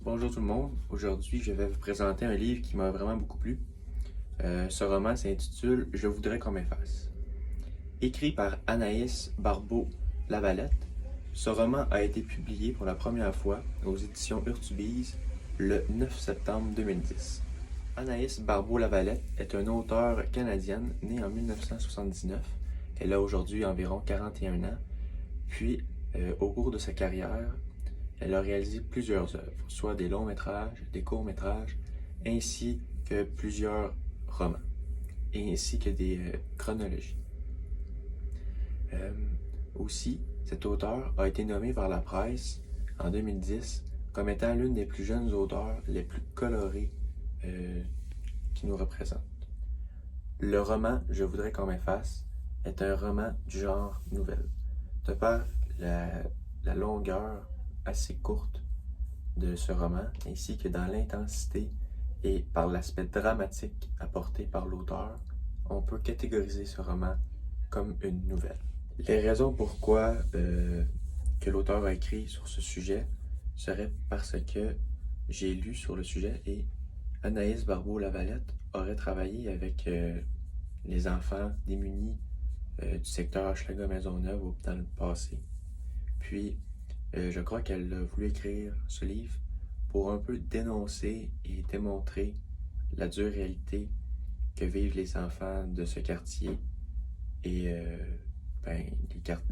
Bonjour tout le monde. Aujourd'hui, je vais vous présenter un livre qui m'a vraiment beaucoup plu. Ce roman s'intitule Je voudrais qu'on m'efface. Écrit par Anaïs Barbeau-Lavalette, ce roman a été publié pour la première fois aux éditions Urtubise le 9 septembre 2010. Anaïs Barbeau-Lavalette est une auteure canadienne née en 1979. Elle a aujourd'hui environ 41 ans. Puis, au cours de sa carrière, elle a réalisé plusieurs œuvres, soit des longs métrages, des courts métrages, ainsi que plusieurs romans, et ainsi que des chronologies. Euh, Aussi, cet auteur a été nommé par la presse en 2010 comme étant l'une des plus jeunes auteurs les plus colorées qui nous représentent. Le roman Je voudrais qu'on m'efface est un roman du genre nouvelle. De par la longueur assez courte de ce roman, ainsi que dans l'intensité et par l'aspect dramatique apporté par l'auteur, on peut catégoriser ce roman comme une nouvelle. Les raisons pourquoi que l'auteur a écrit sur ce sujet seraient parce que j'ai lu sur le sujet et Anaïs Barbeau-Lavalette aurait travaillé avec les enfants démunis du secteur Hochelaga-Maisonneuve dans le passé. Puis, je crois qu'elle a voulu écrire ce livre pour un peu dénoncer et démontrer la dure réalité que vivent les enfants de ce quartier et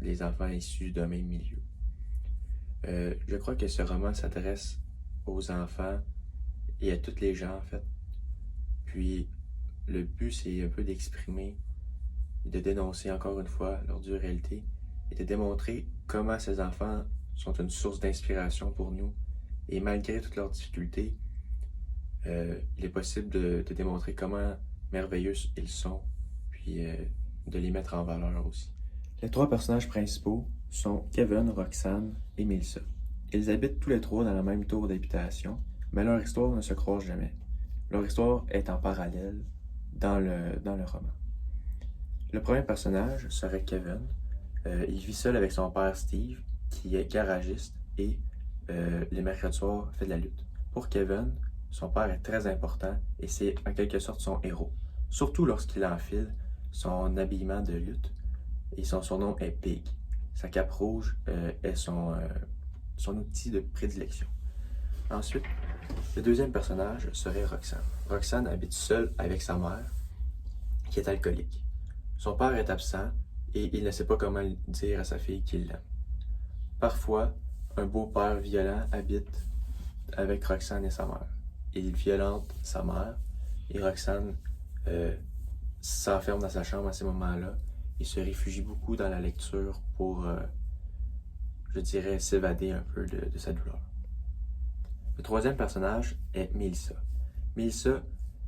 les enfants issus d'un même milieu. Je crois que ce roman s'adresse aux enfants et à tous les gens en fait. Puis le but c'est un peu d'exprimer et de dénoncer encore une fois leur dure réalité et de démontrer comment ces enfants sont une source d'inspiration pour nous. Et malgré toutes leurs difficultés, il est possible de démontrer comment merveilleux ils sont, puis de les mettre en valeur aussi. Les trois personnages principaux sont Kevin, Roxane et Melissa. Ils habitent tous les trois dans la même tour d'habitation, mais leur histoire ne se croise jamais. Leur histoire est en parallèle dans le roman. Le premier personnage serait Kevin. Il vit seul avec son père Steve, qui est garagiste et les mercredis soirs fait de la lutte. Pour Kevin, son père est très important et c'est en quelque sorte son héros. Surtout lorsqu'il enfile son habillement de lutte et son surnom est Pig. Sa cape rouge est son outil de prédilection. Ensuite, le deuxième personnage serait Roxane. Roxane habite seule avec sa mère, qui est alcoolique. Son père est absent et il ne sait pas comment dire à sa fille qu'il l'aime. Parfois, un beau-père violent habite avec Roxane et sa mère. Il violente sa mère et Roxane s'enferme dans sa chambre à ces moments-là et se réfugie beaucoup dans la lecture pour, je dirais, s'évader un peu de sa douleur. Le troisième personnage est Melissa. Melissa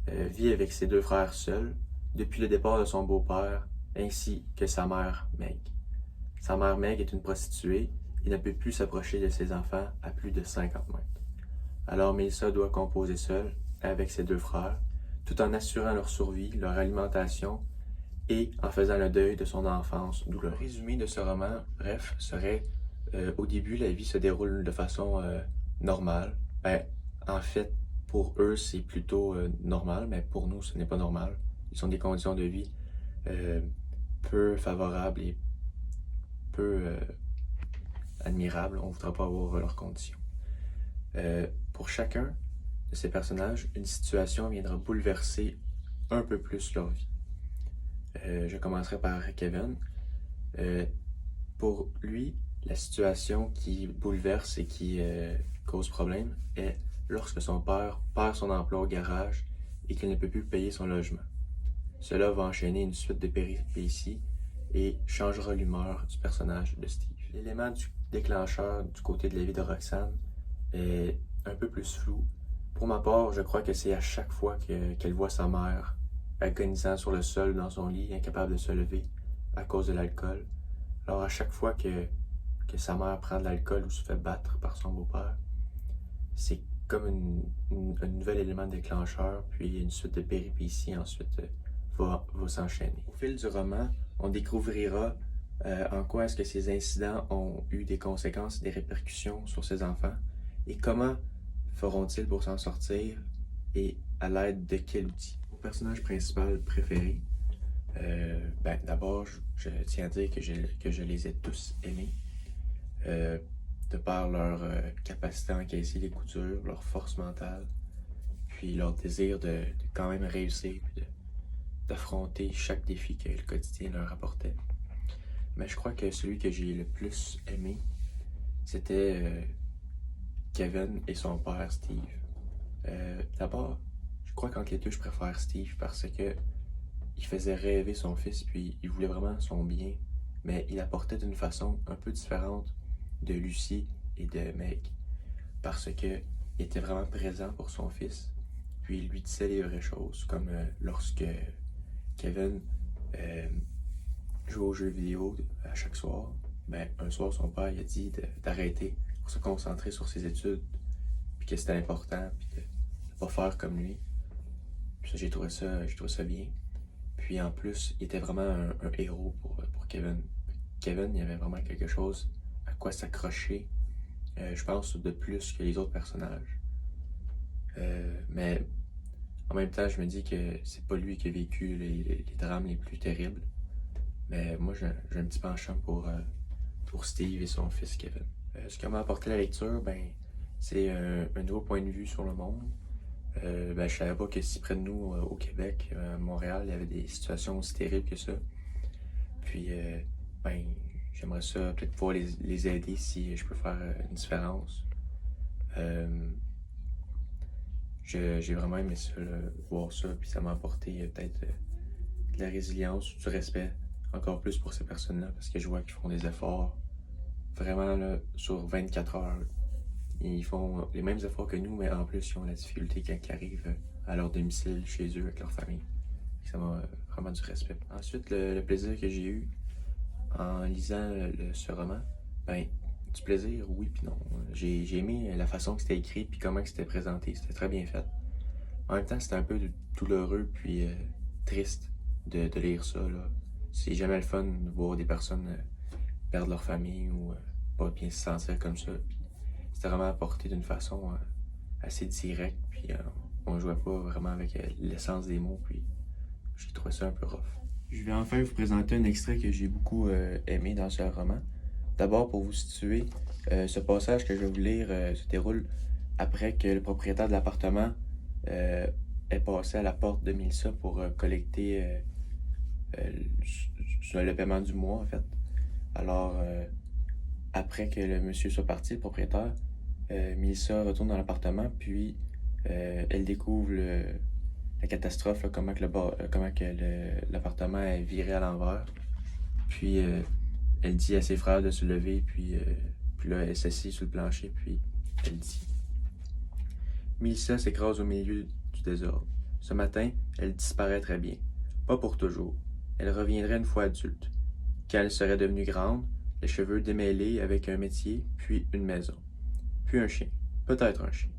vit avec ses deux frères seuls depuis le départ de son beau-père ainsi que sa mère Meg. Sa mère Meg est une prostituée et ne peut plus s'approcher de ses enfants à plus de 50 mètres. Alors Melissa doit composer seule avec ses deux frères, tout en assurant leur survie, leur alimentation et en faisant le deuil de son enfance douloureuse. Le résumé de ce roman, bref, serait au début, la vie se déroule de façon normale. En fait, pour eux, c'est plutôt normal, mais pour nous, ce n'est pas normal. Ils ont des conditions de vie peu favorables et peu admirables. On ne voudra pas avoir leurs conditions. Pour chacun de ces personnages, une situation viendra bouleverser un peu plus leur vie. Je commencerai par Kevin. Pour lui, la situation qui bouleverse et qui cause problème est lorsque son père perd son emploi au garage et qu'il ne peut plus payer son logement. Cela va enchaîner une suite de péripéties et changera l'humeur du personnage de Steve. L'élément du déclencheur du côté de la vie de Roxane est un peu plus flou. Pour ma part, je crois que c'est à chaque fois qu'elle voit sa mère agonisant sur le sol dans son lit, incapable de se lever à cause de l'alcool. Alors à chaque fois que sa mère prend de l'alcool ou se fait battre par son beau-père, c'est comme un nouvel élément déclencheur, puis une suite de péripéties ensuite va s'enchaîner. Au fil du roman, on découvrira en quoi est-ce que ces incidents ont eu des conséquences, des répercussions sur ses enfants et comment feront-ils pour s'en sortir et à l'aide de quel outil? Mon personnage principal préféré, d'abord, je tiens à dire que je les ai tous aimés, euh, de par leur capacité à encaisser les coups durs, leur force mentale, puis leur désir de quand même réussir, puis d'affronter chaque défi que le quotidien leur apportait. Mais je crois que celui que j'ai le plus aimé, c'était Kevin et son père Steve. D'abord, je crois qu'entre les deux, je préfère Steve parce que il faisait rêver son fils, puis il voulait vraiment son bien, mais il apportait d'une façon un peu différente de Lucie et de Meg, parce que il était vraiment présent pour son fils, puis il lui disait les vraies choses, comme lorsque Kevin jouait aux jeux vidéo à chaque soir, un soir son père il a dit d'arrêter pour se concentrer sur ses études, puis que c'était important, puis de ne pas faire comme lui. Puis ça, j'ai trouvé ça bien. Puis en plus, il était vraiment un héros pour Kevin. Kevin, il y avait vraiment quelque chose à quoi s'accrocher, je pense, de plus que les autres personnages. Mais en même temps, je me dis que c'est pas lui qui a vécu les drames les plus terribles. Mais moi, j'ai un petit penchant pour Steve et son fils Kevin. Ce qui m'a apporté la lecture, c'est un nouveau point de vue sur le monde. Je savais pas que si près de nous, au Québec, à Montréal, il y avait des situations aussi terribles que ça. Puis, j'aimerais ça peut-être pouvoir les aider si je peux faire une différence. J'ai vraiment aimé ça, là, voir ça, puis ça m'a apporté peut-être de la résilience, du respect, encore plus pour ces personnes-là, parce que je vois qu'ils font des efforts vraiment là, sur 24 heures. Ils font les mêmes efforts que nous, mais en plus, ils ont la difficulté quand ils arrivent à leur domicile, chez eux, avec leur famille. Ça m'a vraiment du respect. Ensuite, le plaisir que j'ai eu en lisant ce roman, du plaisir, oui puis non. J'ai aimé la façon que c'était écrit puis comment que c'était présenté. C'était très bien fait. En même temps, c'était un peu douloureux puis triste de lire ça, là. C'est jamais le fun de voir des personnes perdre leur famille ou pas bien se sentir comme ça. Puis c'était vraiment apporté d'une façon assez directe, puis on jouait pas vraiment avec l'essence des mots, puis j'ai trouvé ça un peu rough. Je vais enfin vous présenter un extrait que j'ai beaucoup aimé dans ce roman. D'abord, pour vous situer, ce passage que je vais vous lire se déroule après que le propriétaire de l'appartement est passé à la porte de Mélissa pour collecter le paiement du mois, en fait. Alors, après que le monsieur soit parti, le propriétaire, Mélissa retourne dans l'appartement, puis elle découvre la catastrophe, là, comment que l'appartement est viré à l'envers. Puis elle dit à ses frères de se lever, puis là, elle s'assied sur le plancher, puis elle dit: Mélissa s'écrase au milieu du désordre. Ce matin, elle disparaîtrait bien. Pas pour toujours. Elle reviendrait une fois adulte. Quand elle serait devenue grande, les cheveux démêlés avec un métier, puis une maison. Puis un chien. Peut-être un chien.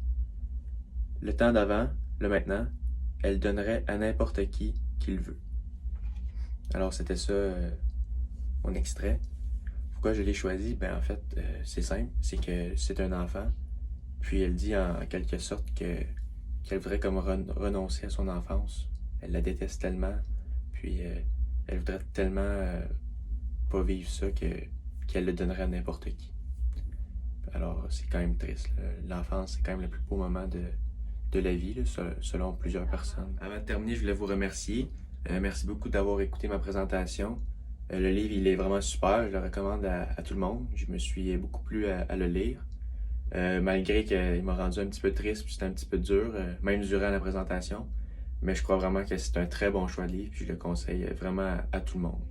Le temps d'avant, le maintenant, elle donnerait à n'importe qui qu'il veut. Alors c'était ça mon extrait. Pourquoi je l'ai choisi? En fait, c'est simple, c'est que c'est un enfant. Puis elle dit en quelque sorte qu'elle voudrait comme renoncer à son enfance. Elle la déteste tellement, puis elle voudrait tellement pas vivre ça qu'elle le donnerait à n'importe qui. Alors c'est quand même triste. L'enfance, c'est quand même le plus beau moment de la vie, là, selon plusieurs personnes. Avant de terminer, je voulais vous remercier. Merci beaucoup d'avoir écouté ma présentation. Le livre, il est vraiment super, je le recommande à tout le monde. Je me suis beaucoup plu à le lire. Malgré qu'il m'a rendu un petit peu triste, puis c'était un petit peu dur, même durant la présentation. Mais je crois vraiment que c'est un très bon choix de livre, puis je le conseille vraiment à tout le monde.